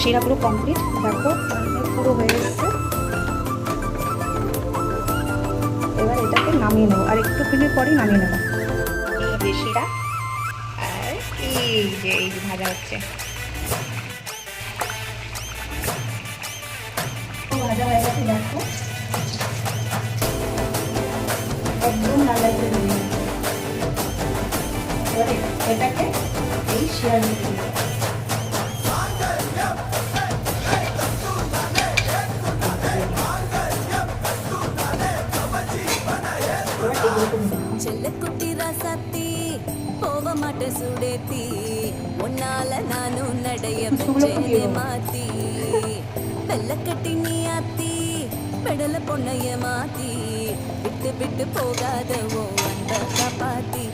শিরা পুরো কমপ্লিট, দেখো পুরো হয়ে এসছে। এবার এটাকে নামিয়ে নেবো, আর একটুখানি পরেই নামিয়ে নেবো। এই যে শিরা, আর এই যে ভাজা হচ্ছে, ভাজা হয়ে গেছে দেখো, একদম লাল করে দিয়ে। এবার এটাকে এই শিরার মধ্যে দিয়ে చెల్లెకుట్టి రసత్తి పోవమాట సుడేతి ఒన్నాల నాను నడయ పెంచేదే మాతి వెల్లకట్టి నీ అత్తి పెడల పొన్నయ్య మాతి విట్టు విట్టు పోగాదవో అంద కపాతి